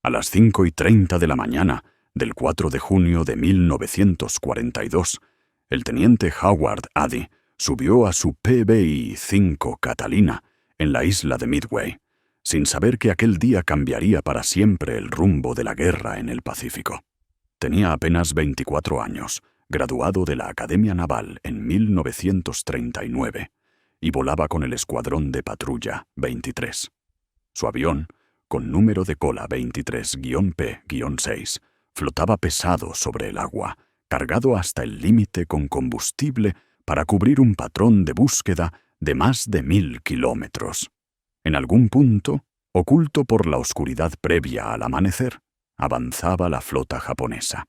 A las 5:30 de la mañana del 4 de junio de 1942, el teniente Howard Addy subió a su PBI-5 Catalina en la isla de Midway, sin saber que aquel día cambiaría para siempre el rumbo de la guerra en el Pacífico. Tenía apenas 24 años, graduado de la Academia Naval en 1939, y volaba con el Escuadrón de Patrulla 23. Su avión, con número de cola 23-P-6, flotaba pesado sobre el agua, cargado hasta el límite con combustible para cubrir un patrón de búsqueda de más de 1000 kilómetros. En algún punto, oculto por la oscuridad previa al amanecer, avanzaba la flota japonesa.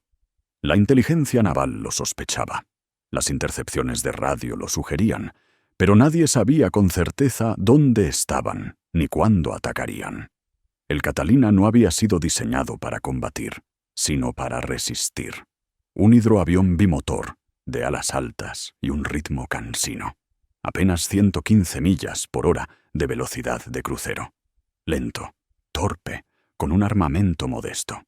La inteligencia naval lo sospechaba. Las intercepciones de radio lo sugerían, pero nadie sabía con certeza dónde estaban ni cuándo atacarían. El Catalina no había sido diseñado para combatir, sino para resistir. Un hidroavión bimotor, de alas altas y un ritmo cansino. Apenas 115 millas por hora de velocidad de crucero. Lento, torpe, con un armamento modesto,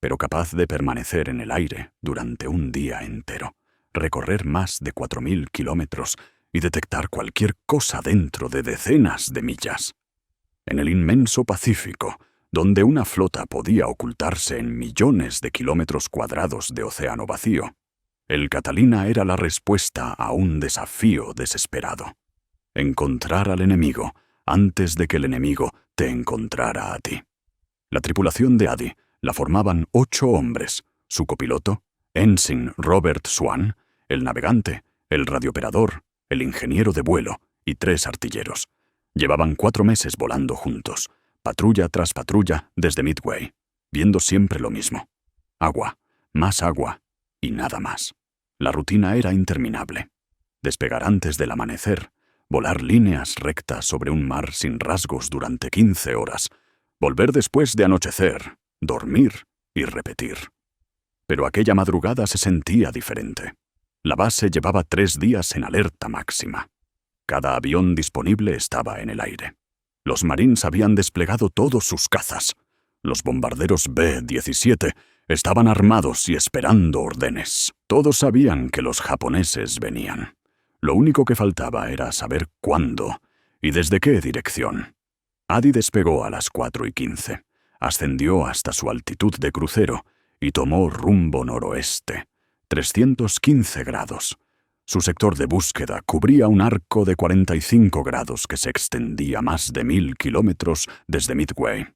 pero capaz de permanecer en el aire durante un día entero, recorrer más de 4000 kilómetros y detectar cualquier cosa dentro de decenas de millas. En el inmenso Pacífico, donde una flota podía ocultarse en millones de kilómetros cuadrados de océano vacío, el Catalina era la respuesta a un desafío desesperado. Encontrar al enemigo antes de que el enemigo te encontrara a ti. La tripulación de Addy la formaban 8 hombres: su copiloto, Ensign Robert Swan, el navegante, el radiooperador, el ingeniero de vuelo y 3 artilleros. Llevaban 4 meses volando juntos, patrulla tras patrulla desde Midway, viendo siempre lo mismo: agua, más agua y nada más. La rutina era interminable. Despegar antes del amanecer, volar líneas rectas sobre un mar sin rasgos durante 15 horas, volver después de anochecer, dormir y repetir. Pero aquella madrugada se sentía diferente. La base llevaba 3 días en alerta máxima. Cada avión disponible estaba en el aire. Los Marines habían desplegado todos sus cazas. Los bombarderos B-17 estaban armados y esperando órdenes. Todos sabían que los japoneses venían. Lo único que faltaba era saber cuándo y desde qué dirección. Addy despegó a las 4:15, ascendió hasta su altitud de crucero y tomó rumbo noroeste, 315 grados. Su sector de búsqueda cubría un arco de 45 grados que se extendía más de 1000 kilómetros desde Midway.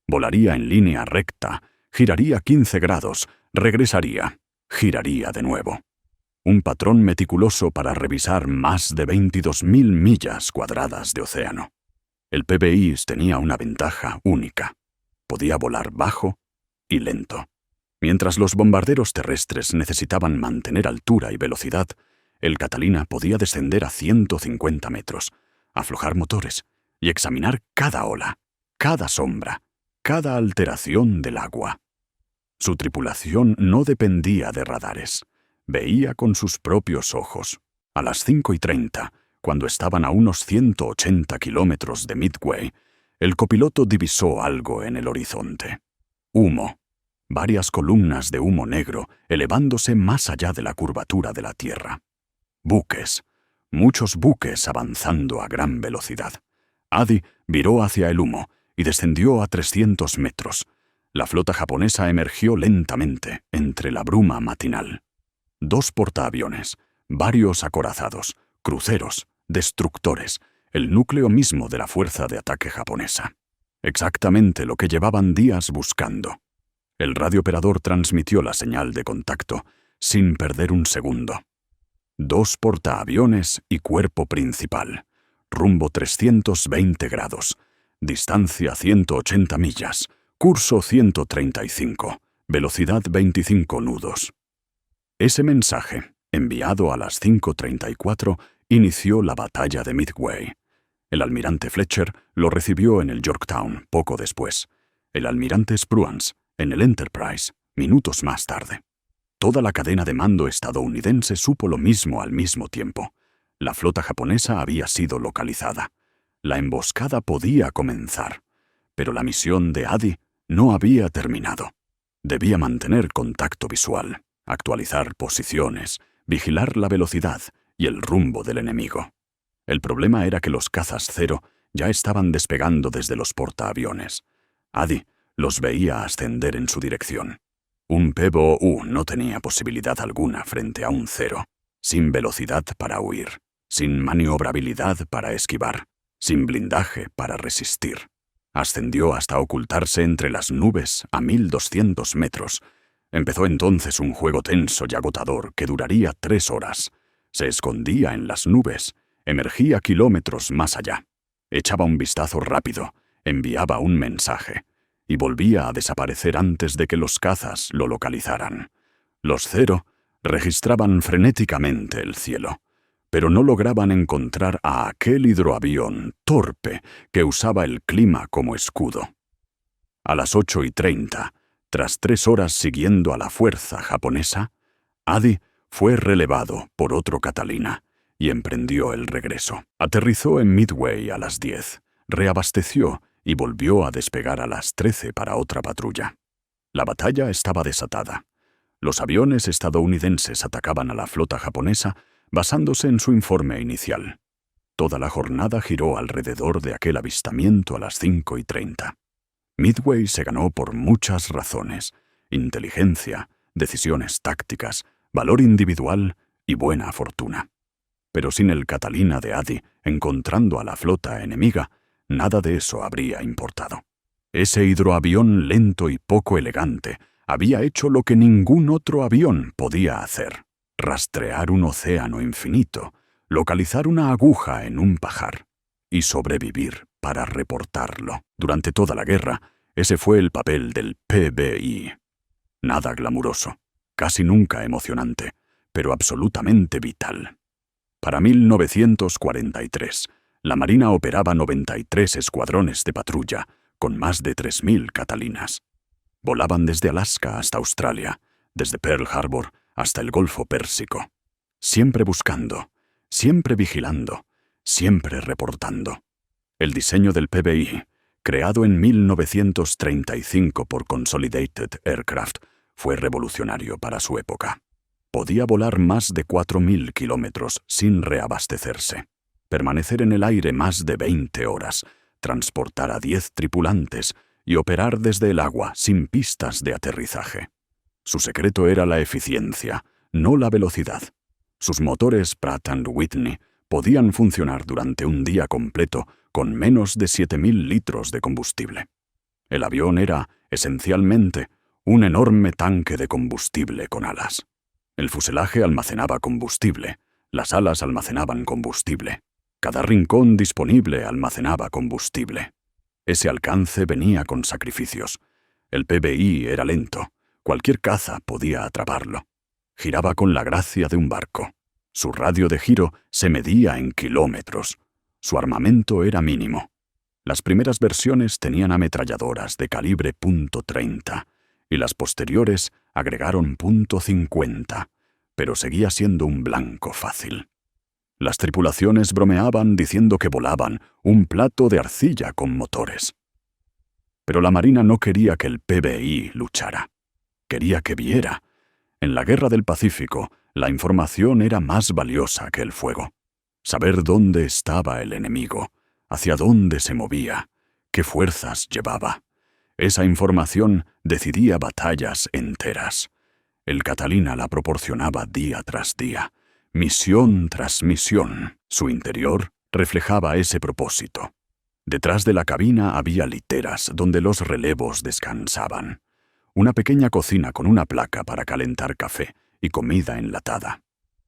Volaría en línea recta, giraría 15 grados, regresaría, giraría de nuevo. Un patrón meticuloso para revisar más de 22.000 millas cuadradas de océano. El PBI tenía una ventaja única. Podía volar bajo y lento. Mientras los bombarderos terrestres necesitaban mantener altura y velocidad, el Catalina podía descender a 150 metros, aflojar motores y examinar cada ola, cada sombra, cada alteración del agua. Su tripulación no dependía de radares. Veía con sus propios ojos. A las 5:30, cuando estaban a unos 180 kilómetros de Midway, el copiloto divisó algo en el horizonte. Humo. Varias columnas de humo negro elevándose más allá de la curvatura de la Tierra. Buques. Muchos buques avanzando a gran velocidad. Addy viró hacia el humo y descendió a 300 metros. La flota japonesa emergió lentamente entre la bruma matinal. 2 portaaviones, varios acorazados, cruceros, destructores, el núcleo mismo de la fuerza de ataque japonesa. Exactamente lo que llevaban días buscando. El radiooperador transmitió la señal de contacto, sin perder un segundo. 2 portaaviones y cuerpo principal. Rumbo 320 grados. Distancia 180 millas. Curso 135. Velocidad 25 nudos. Ese mensaje, enviado a las 5:34, inició la batalla de Midway. El almirante Fletcher lo recibió en el Yorktown poco después. El almirante Spruance en el Enterprise minutos más tarde. Toda la cadena de mando estadounidense supo lo mismo al mismo tiempo. La flota japonesa había sido localizada. La emboscada podía comenzar, pero la misión de Addy No había terminado. Debía mantener contacto visual, actualizar posiciones, vigilar la velocidad y el rumbo del enemigo. El problema era que los cazas Cero ya estaban despegando desde los portaaviones. Adi los veía ascender en su dirección. Un PBOU no tenía posibilidad alguna frente a un Cero, sin velocidad para huir, sin maniobrabilidad para esquivar, sin blindaje para resistir. Ascendió hasta ocultarse entre las nubes a 1200 metros. Empezó entonces un juego tenso y agotador que duraría 3 horas. Se escondía en las nubes, emergía kilómetros más allá. Echaba un vistazo rápido, enviaba un mensaje, y volvía a desaparecer antes de que los cazas lo localizaran. Los Cero registraban frenéticamente el cielo, pero no lograban encontrar a aquel hidroavión torpe que usaba el clima como escudo. A las 8:30, tras 3 horas siguiendo a la fuerza japonesa, Adi fue relevado por otro Catalina y emprendió el regreso. Aterrizó en Midway a las 10, reabasteció y volvió a despegar a las 13 para otra patrulla. La batalla estaba desatada. Los aviones estadounidenses atacaban a la flota japonesa basándose en su informe inicial. Toda la jornada giró alrededor de aquel avistamiento a las 5:30. Midway se ganó por muchas razones: inteligencia, decisiones tácticas, valor individual y buena fortuna. Pero sin el Catalina de Adi encontrando a la flota enemiga, nada de eso habría importado. Ese hidroavión lento y poco elegante había hecho lo que ningún otro avión podía hacer: rastrear un océano infinito, localizar una aguja en un pajar y sobrevivir para reportarlo. Durante toda la guerra, ese fue el papel del PBI. Nada glamuroso, casi nunca emocionante, pero absolutamente vital. Para 1943, la Marina operaba 93 escuadrones de patrulla, con más de 3000 Catalinas. Volaban desde Alaska hasta Australia, desde Pearl Harbor hasta el Golfo Pérsico. Siempre buscando, siempre vigilando, siempre reportando. El diseño del PBI, creado en 1935 por Consolidated Aircraft, fue revolucionario para su época. Podía volar más de 4000 kilómetros sin reabastecerse, permanecer en el aire más de 20 horas, transportar a 10 tripulantes y operar desde el agua sin pistas de aterrizaje. Su secreto era la eficiencia, no la velocidad. Sus motores Pratt & Whitney podían funcionar durante un día completo con menos de 7000 litros de combustible. El avión era, esencialmente, un enorme tanque de combustible con alas. El fuselaje almacenaba combustible, las alas almacenaban combustible, cada rincón disponible almacenaba combustible. Ese alcance venía con sacrificios. El PBI era lento, cualquier caza podía atraparlo. Giraba con la gracia de un barco. Su radio de giro se medía en kilómetros. Su armamento era mínimo. Las primeras versiones tenían ametralladoras de calibre .30 y las posteriores agregaron .50, pero seguía siendo un blanco fácil. Las tripulaciones bromeaban diciendo que volaban un plato de arcilla con motores. Pero la Marina no quería que el PBI luchara. Quería que viera. En la Guerra del Pacífico, la información era más valiosa que el fuego. Saber dónde estaba el enemigo, hacia dónde se movía, qué fuerzas llevaba. Esa información decidía batallas enteras. El Catalina la proporcionaba día tras día, misión tras misión. Su interior reflejaba ese propósito. Detrás de la cabina había literas donde los relevos descansaban. Una pequeña cocina con una placa para calentar café y comida enlatada.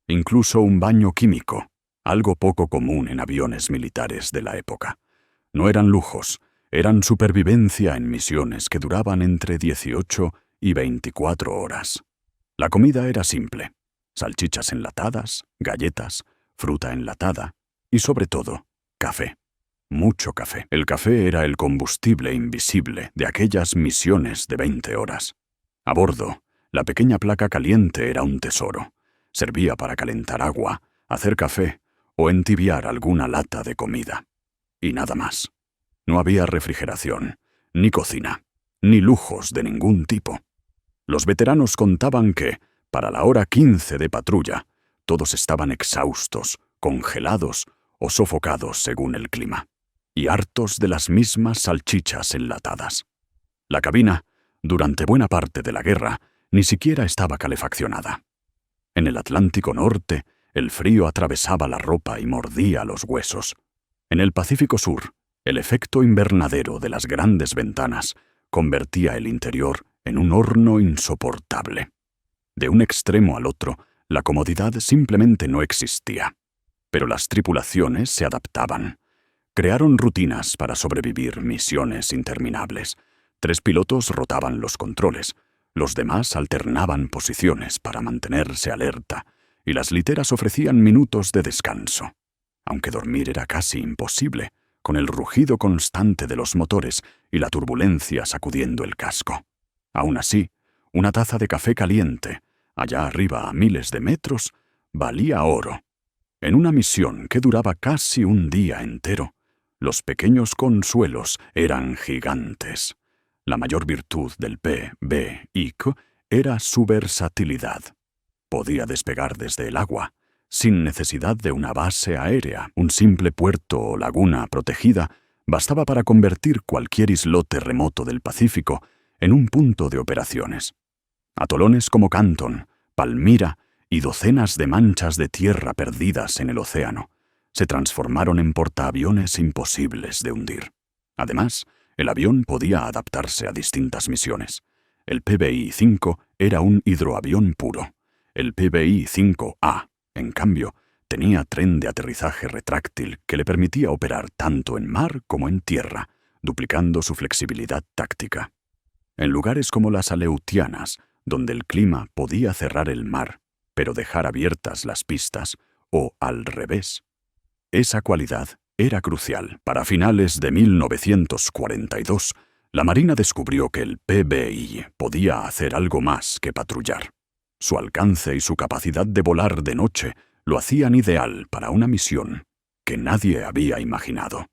Incluso un baño químico, algo poco común en aviones militares de la época. No eran lujos, eran supervivencia en misiones que duraban entre 18 y 24 horas. La comida era simple: salchichas enlatadas, galletas, fruta enlatada y, sobre todo, café. Mucho café. El café era el combustible invisible de aquellas misiones de 20 horas. A bordo, la pequeña placa caliente era un tesoro. Servía para calentar agua, hacer café o entibiar alguna lata de comida. Y nada más. No había refrigeración, ni cocina, ni lujos de ningún tipo. Los veteranos contaban que, para la hora 15 de patrulla, todos estaban exhaustos, congelados o sofocados según el clima, y hartos de las mismas salchichas enlatadas. La cabina, durante buena parte de la guerra, ni siquiera estaba calefaccionada. En el Atlántico Norte, el frío atravesaba la ropa y mordía los huesos. En el Pacífico Sur, el efecto invernadero de las grandes ventanas convertía el interior en un horno insoportable. De un extremo al otro, la comodidad simplemente no existía. Pero las tripulaciones se adaptaban. Crearon rutinas para sobrevivir misiones interminables. 3 pilotos rotaban los controles, los demás alternaban posiciones para mantenerse alerta, y las literas ofrecían minutos de descanso. Aunque dormir era casi imposible, con el rugido constante de los motores y la turbulencia sacudiendo el casco. Aún así, una taza de café caliente, allá arriba a miles de metros, valía oro. En una misión que duraba casi un día entero, los pequeños consuelos eran gigantes. La mayor virtud del PBIC era su versatilidad. Podía despegar desde el agua, sin necesidad de una base aérea. Un simple puerto o laguna protegida bastaba para convertir cualquier islote remoto del Pacífico en un punto de operaciones. Atolones como Canton, Palmyra y docenas de manchas de tierra perdidas en el océano se transformaron en portaaviones imposibles de hundir. Además, el avión podía adaptarse a distintas misiones. El PBI-5 era un hidroavión puro. El PBI-5A, en cambio, tenía tren de aterrizaje retráctil que le permitía operar tanto en mar como en tierra, duplicando su flexibilidad táctica. En lugares como las Aleutianas, donde el clima podía cerrar el mar, pero dejar abiertas las pistas, o al revés. Esa cualidad era crucial. Para finales de 1942, la Marina descubrió que el PBI podía hacer algo más que patrullar. Su alcance y su capacidad de volar de noche lo hacían ideal para una misión que nadie había imaginado: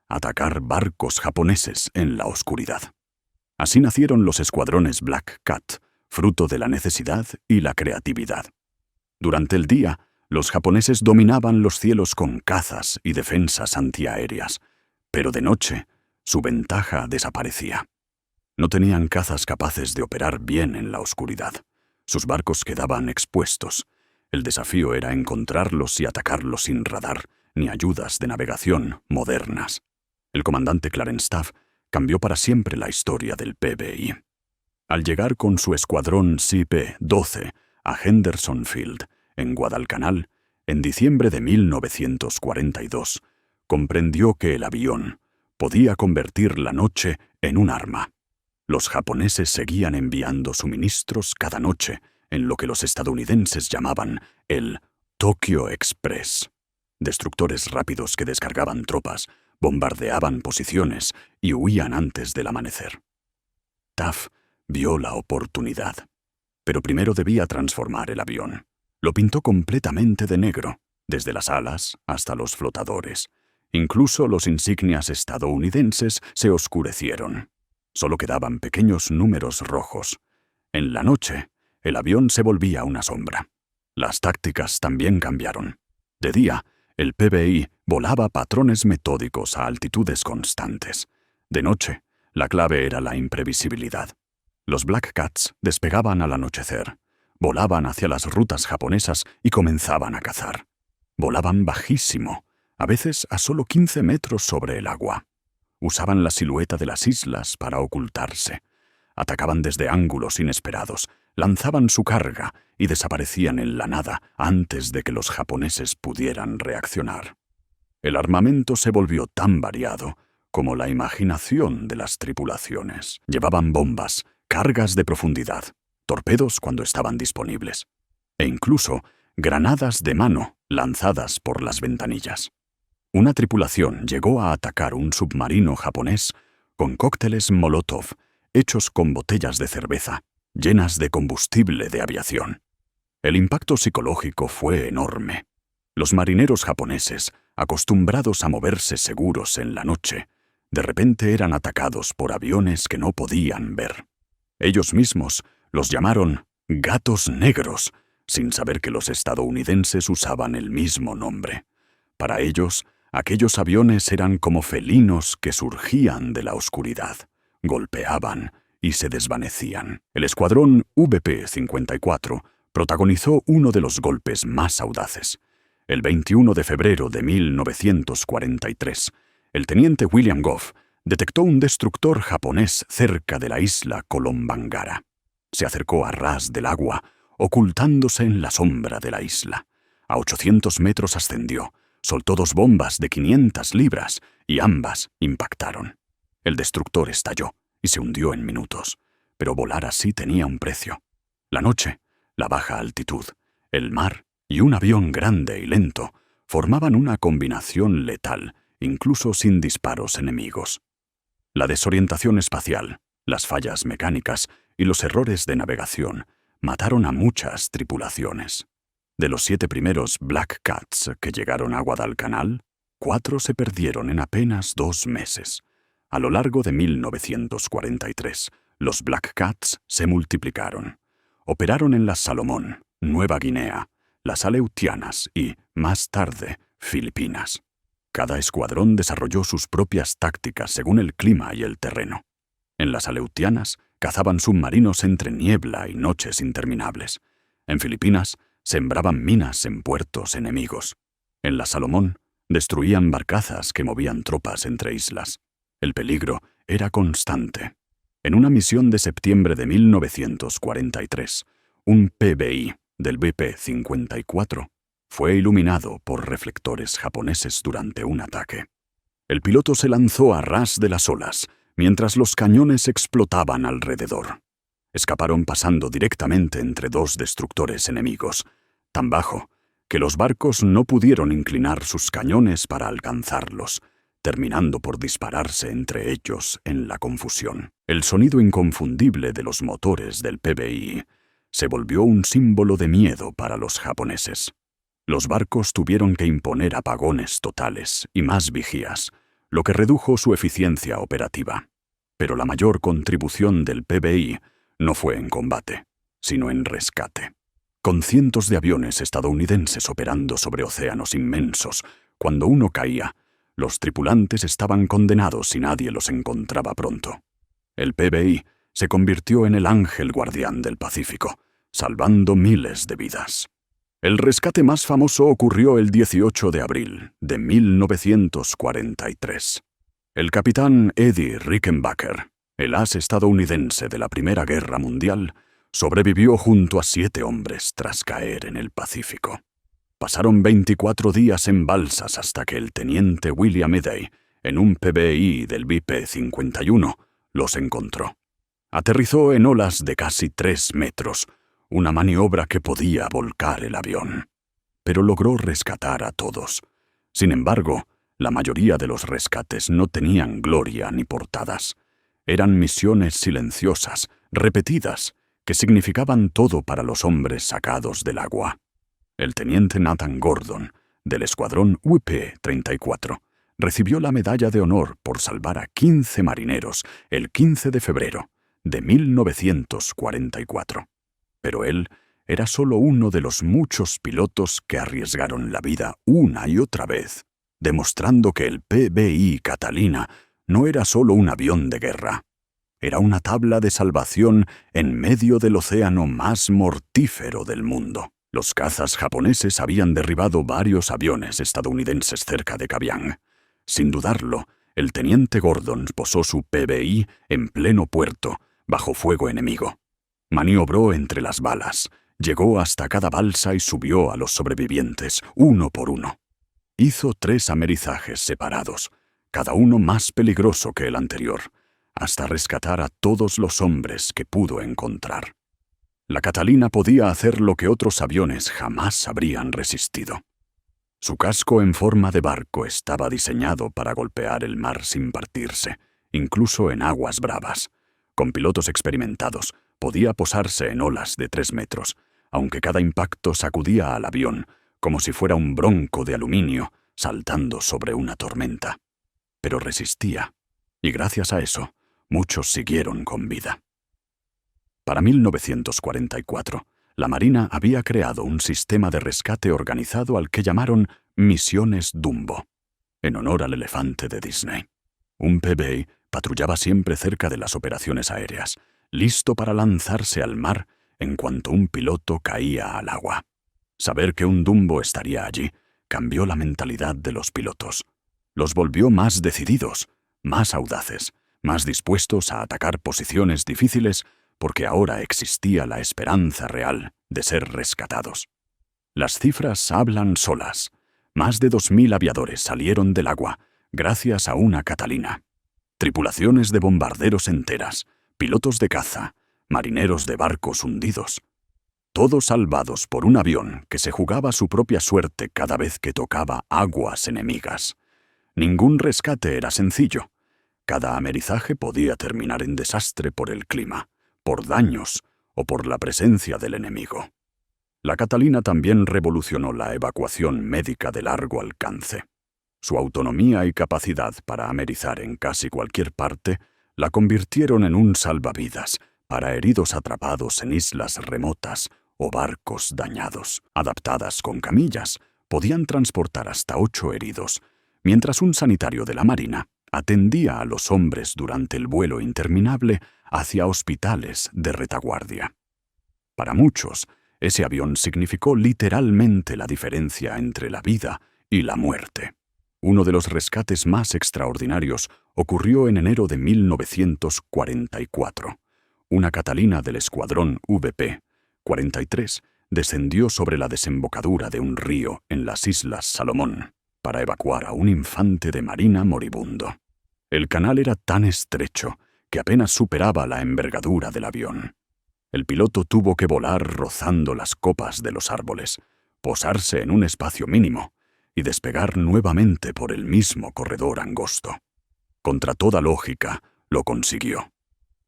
atacar barcos japoneses en la oscuridad. Así nacieron los escuadrones Black Cat, fruto de la necesidad y la creatividad. Durante el día, los japoneses dominaban los cielos con cazas y defensas antiaéreas, pero de noche su ventaja desaparecía. No tenían cazas capaces de operar bien en la oscuridad. Sus barcos quedaban expuestos. El desafío era encontrarlos y atacarlos sin radar ni ayudas de navegación modernas. El comandante Clarenstaff cambió para siempre la historia del PBI. Al llegar con su escuadrón CP-12 a Henderson Field, en Guadalcanal, en diciembre de 1942, comprendió que el avión podía convertir la noche en un arma. Los japoneses seguían enviando suministros cada noche en lo que los estadounidenses llamaban el Tokyo Express. Destructores rápidos que descargaban tropas, bombardeaban posiciones y huían antes del amanecer. Taft vio la oportunidad, pero primero debía transformar el avión. Lo pintó completamente de negro, desde las alas hasta los flotadores. Incluso los insignias estadounidenses se oscurecieron. Solo quedaban pequeños números rojos. En la noche, el avión se volvía una sombra. Las tácticas también cambiaron. De día, el PBI volaba patrones metódicos a altitudes constantes. De noche, la clave era la imprevisibilidad. Los Black Cats despegaban al anochecer. Volaban hacia las rutas japonesas y comenzaban a cazar. Volaban bajísimo, a veces a solo 15 metros sobre el agua. Usaban la silueta de las islas para ocultarse. Atacaban desde ángulos inesperados, lanzaban su carga y desaparecían en la nada antes de que los japoneses pudieran reaccionar. El armamento se volvió tan variado como la imaginación de las tripulaciones. Llevaban bombas, cargas de profundidad, torpedos cuando estaban disponibles, e incluso granadas de mano lanzadas por las ventanillas. Una tripulación llegó a atacar un submarino japonés con cócteles Molotov hechos con botellas de cerveza llenas de combustible de aviación. El impacto psicológico fue enorme. Los marineros japoneses, acostumbrados a moverse seguros en la noche, De repente eran atacados por aviones que no podían ver. Ellos mismos los llamaron gatos negros, sin saber que los estadounidenses usaban el mismo nombre. Para ellos, aquellos aviones eran como felinos que surgían de la oscuridad, golpeaban y se desvanecían. El escuadrón VP-54 protagonizó uno de los golpes más audaces. El 21 de febrero de 1943, el teniente William Goff detectó un destructor japonés cerca de la isla Kolombangara. Se acercó a ras del agua, ocultándose en la sombra de la isla. A 800 metros ascendió, soltó 2 bombas de 500 libras y ambas impactaron. El destructor estalló y se hundió en minutos, pero volar así tenía un precio. La noche, la baja altitud, el mar y un avión grande y lento formaban una combinación letal, incluso sin disparos enemigos. La desorientación espacial, las fallas mecánicas y los errores de navegación mataron a muchas tripulaciones. De los 7 primeros Black Cats que llegaron a Guadalcanal, 4 se perdieron en apenas 2 meses. A lo largo de 1943, los Black Cats se multiplicaron. Operaron en las Salomón, Nueva Guinea, las Aleutianas y, más tarde, Filipinas. Cada escuadrón desarrolló sus propias tácticas según el clima y el terreno. En las Aleutianas cazaban submarinos entre niebla y noches interminables. En Filipinas sembraban minas en puertos enemigos. En la Salomón destruían barcazas que movían tropas entre islas. El peligro era constante. En una misión de septiembre de 1943, un PBI del BP-54 fue iluminado por reflectores japoneses durante un ataque. El piloto se lanzó a ras de las olas, mientras los cañones explotaban alrededor. Escaparon pasando directamente entre 2 destructores enemigos, tan bajo que los barcos no pudieron inclinar sus cañones para alcanzarlos, terminando por dispararse entre ellos en la confusión. El sonido inconfundible de los motores del PBI se volvió un símbolo de miedo para los japoneses. Los barcos tuvieron que imponer apagones totales y más vigías, lo que redujo su eficiencia operativa. Pero la mayor contribución del PBI no fue en combate, sino en rescate. Con cientos de aviones estadounidenses operando sobre océanos inmensos, cuando uno caía, los tripulantes estaban condenados si nadie los encontraba pronto. El PBI se convirtió en el ángel guardián del Pacífico, salvando miles de vidas. El rescate más famoso ocurrió el 18 de abril de 1943. El capitán Eddie Rickenbacker, el as estadounidense de la Primera Guerra Mundial, sobrevivió junto a 7 hombres tras caer en el Pacífico. Pasaron 24 días en balsas hasta que el teniente William Edey, en un PBI del BP-51, los encontró. Aterrizó en olas de casi 3 metros, una maniobra que podía volcar el avión. Pero logró rescatar a todos. Sin embargo, la mayoría de los rescates no tenían gloria ni portadas. Eran misiones silenciosas, repetidas, que significaban todo para los hombres sacados del agua. El teniente Nathan Gordon, del escuadrón UP-34, recibió la medalla de honor por salvar a 15 marineros el 15 de febrero de 1944. Pero él era solo uno de los muchos pilotos que arriesgaron la vida una y otra vez, demostrando que el PBI Catalina no era solo un avión de guerra. Era una tabla de salvación en medio del océano más mortífero del mundo. Los cazas japoneses habían derribado varios aviones estadounidenses cerca de Kavieng. Sin dudarlo, el teniente Gordon posó su PBI en pleno puerto, bajo fuego enemigo. Maniobró entre las balas, llegó hasta cada balsa y subió a los sobrevivientes, uno por uno. Hizo 3 amerizajes separados, cada uno más peligroso que el anterior, hasta rescatar a todos los hombres que pudo encontrar. La Catalina podía hacer lo que otros aviones jamás habrían resistido. Su casco en forma de barco estaba diseñado para golpear el mar sin partirse, incluso en aguas bravas. Con pilotos experimentados, podía posarse en olas de 3 metros, aunque cada impacto sacudía al avión, como si fuera un bronco de aluminio saltando sobre una tormenta. Pero resistía. Y gracias a eso, muchos siguieron con vida. Para 1944, la Marina había creado un sistema de rescate organizado al que llamaron Misiones Dumbo, en honor al elefante de Disney. Un PBI patrullaba siempre cerca de las operaciones aéreas, listo para lanzarse al mar en cuanto un piloto caía al agua. Saber que un Dumbo estaría allí cambió la mentalidad de los pilotos. Los volvió más decididos, más audaces, más dispuestos a atacar posiciones difíciles porque ahora existía la esperanza real de ser rescatados. Las cifras hablan solas. Más de 2000 aviadores salieron del agua gracias a una Catalina. Tripulaciones de bombarderos enteras, pilotos de caza, marineros de barcos hundidos. Todos salvados por un avión que se jugaba su propia suerte cada vez que tocaba aguas enemigas. Ningún rescate era sencillo. Cada amerizaje podía terminar en desastre por el clima, por daños o por la presencia del enemigo. La Catalina también revolucionó la evacuación médica de largo alcance. Su autonomía y capacidad para amerizar en casi cualquier parte la convirtieron en un salvavidas para heridos atrapados en islas remotas o barcos dañados. Adaptadas con camillas, podían transportar hasta 8 heridos, mientras un sanitario de la Marina atendía a los hombres durante el vuelo interminable hacia hospitales de retaguardia. Para muchos, ese avión significó literalmente la diferencia entre la vida y la muerte. Uno de los rescates más extraordinarios ocurrió en enero de 1944. Una Catalina del escuadrón VP-43 descendió sobre la desembocadura de un río en las Islas Salomón para evacuar a un infante de marina moribundo. El canal era tan estrecho que apenas superaba la envergadura del avión. El piloto tuvo que volar rozando las copas de los árboles, posarse en un espacio mínimo y despegar nuevamente por el mismo corredor angosto. Contra toda lógica, lo consiguió.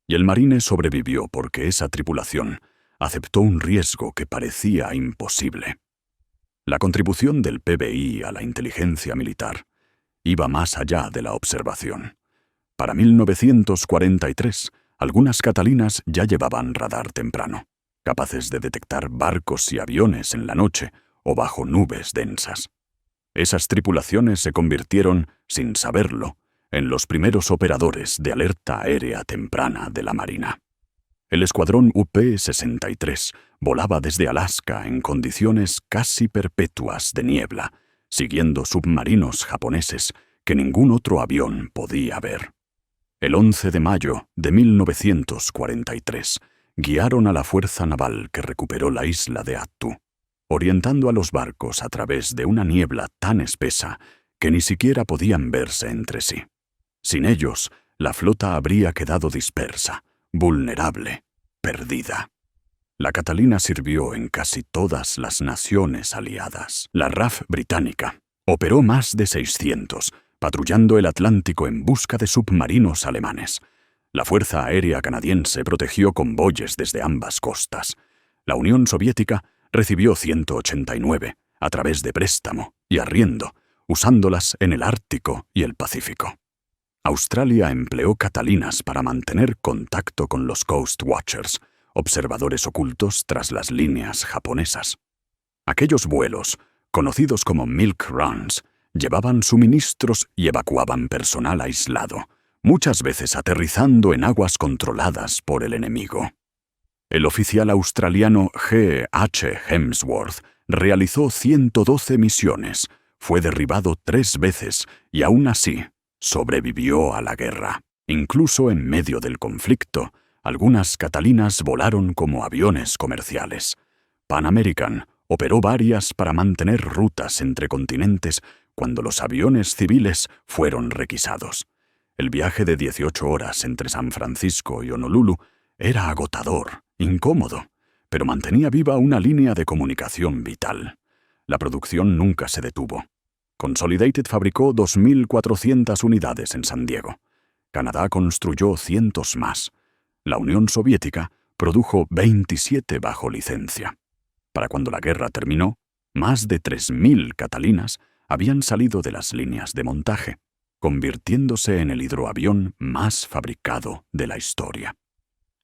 Y el marine sobrevivió porque esa tripulación aceptó un riesgo que parecía imposible. La contribución del PBI a la inteligencia militar iba más allá de la observación. Para 1943, algunas Catalinas ya llevaban radar temprano, capaces de detectar barcos y aviones en la noche o bajo nubes densas. Esas tripulaciones se convirtieron, sin saberlo, en los primeros operadores de alerta aérea temprana de la Marina. El escuadrón UP-63 volaba desde Alaska en condiciones casi perpetuas de niebla, siguiendo submarinos japoneses que ningún otro avión podía ver. El 11 de mayo de 1943, guiaron a la fuerza naval que recuperó la isla de Attu, orientando a los barcos a través de una niebla tan espesa que ni siquiera podían verse entre sí. Sin ellos, la flota habría quedado dispersa, vulnerable, perdida. La Catalina sirvió en casi todas las naciones aliadas. La RAF británica operó más de 600, patrullando el Atlántico en busca de submarinos alemanes. La Fuerza Aérea Canadiense protegió convoyes desde ambas costas. La Unión Soviética recibió 189 a través de préstamo y arriendo, usándolas en el Ártico y el Pacífico. Australia empleó Catalinas para mantener contacto con los Coast Watchers, observadores ocultos tras las líneas japonesas. Aquellos vuelos, conocidos como Milk Runs, llevaban suministros y evacuaban personal aislado, muchas veces aterrizando en aguas controladas por el enemigo. El oficial australiano G. H. Hemsworth realizó 112 misiones, fue derribado 3 veces y aún así sobrevivió a la guerra. Incluso en medio del conflicto, algunas Catalinas volaron como aviones comerciales. Pan American operó varias para mantener rutas entre continentes cuando los aviones civiles fueron requisados. El viaje de 18 horas entre San Francisco y Honolulu era agotador, incómodo, pero mantenía viva una línea de comunicación vital. La producción nunca se detuvo. Consolidated fabricó 2.400 unidades en San Diego. Canadá construyó cientos más. La Unión Soviética produjo 27 bajo licencia. Para cuando la guerra terminó, más de 3.000 Catalinas habían salido de las líneas de montaje. convirtiéndose en el hidroavión más fabricado de la historia.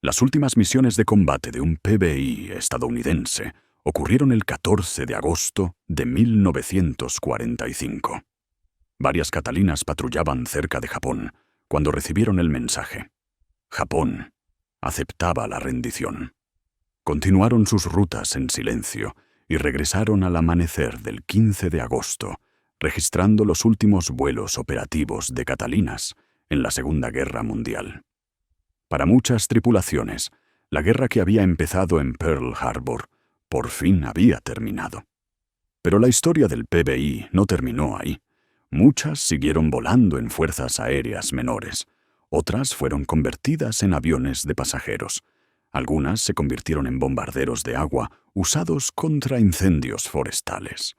Las últimas misiones de combate de un PBI estadounidense ocurrieron el 14 de agosto de 1945. Varias Catalinas patrullaban cerca de Japón cuando recibieron el mensaje. Japón aceptaba la rendición. Continuaron sus rutas en silencio y regresaron al amanecer del 15 de agosto, registrando los últimos vuelos operativos de Catalinas en la Segunda Guerra Mundial. Para muchas tripulaciones, la guerra que había empezado en Pearl Harbor por fin había terminado. Pero la historia del PBI no terminó ahí. Muchas siguieron volando en fuerzas aéreas menores. Otras fueron convertidas en aviones de pasajeros. Algunas se convirtieron en bombarderos de agua usados contra incendios forestales.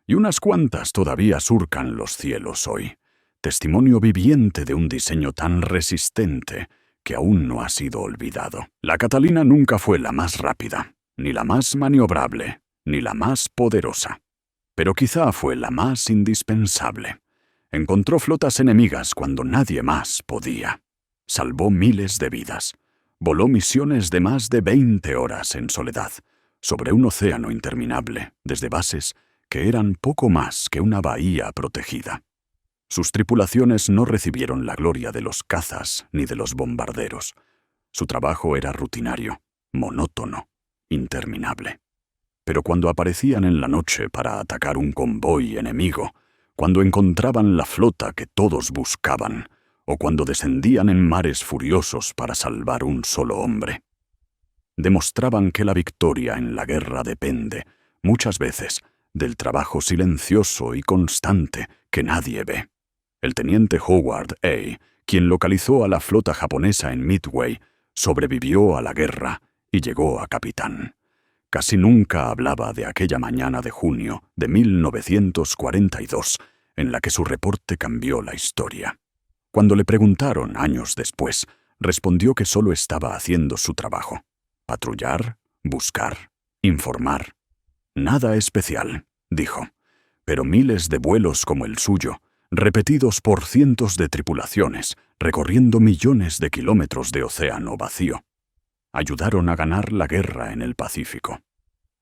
Y unas cuantas todavía surcan los cielos hoy, testimonio viviente de un diseño tan resistente que aún no ha sido olvidado. La Catalina nunca fue la más rápida, ni la más maniobrable, ni la más poderosa. Pero quizá fue la más indispensable. Encontró flotas enemigas cuando nadie más podía. Salvó miles de vidas. Voló misiones de más de 20 horas en soledad, sobre un océano interminable, desde bases que eran poco más que una bahía protegida. Sus tripulaciones no recibieron la gloria de los cazas ni de los bombarderos. Su trabajo era rutinario, monótono, interminable. Pero cuando aparecían en la noche para atacar un convoy enemigo, cuando encontraban la flota que todos buscaban, o cuando descendían en mares furiosos para salvar un solo hombre, demostraban que la victoria en la guerra depende, muchas veces, del trabajo silencioso y constante que nadie ve. El teniente Howard A., quien localizó a la flota japonesa en Midway, sobrevivió a la guerra y llegó a capitán. Casi nunca hablaba de aquella mañana de junio de 1942, en la que su reporte cambió la historia. Cuando le preguntaron años después, respondió que solo estaba haciendo su trabajo: patrullar, buscar, informar. Nada especial, dijo, pero miles de vuelos como el suyo, repetidos por cientos de tripulaciones, recorriendo millones de kilómetros de océano vacío, ayudaron a ganar la guerra en el Pacífico.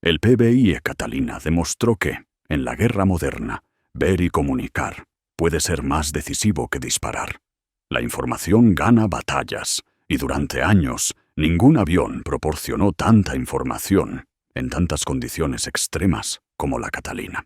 El PBI Catalina demostró que, en la guerra moderna, ver y comunicar puede ser más decisivo que disparar. La información gana batallas, y durante años ningún avión proporcionó tanta información en tantas condiciones extremas como la Catalina.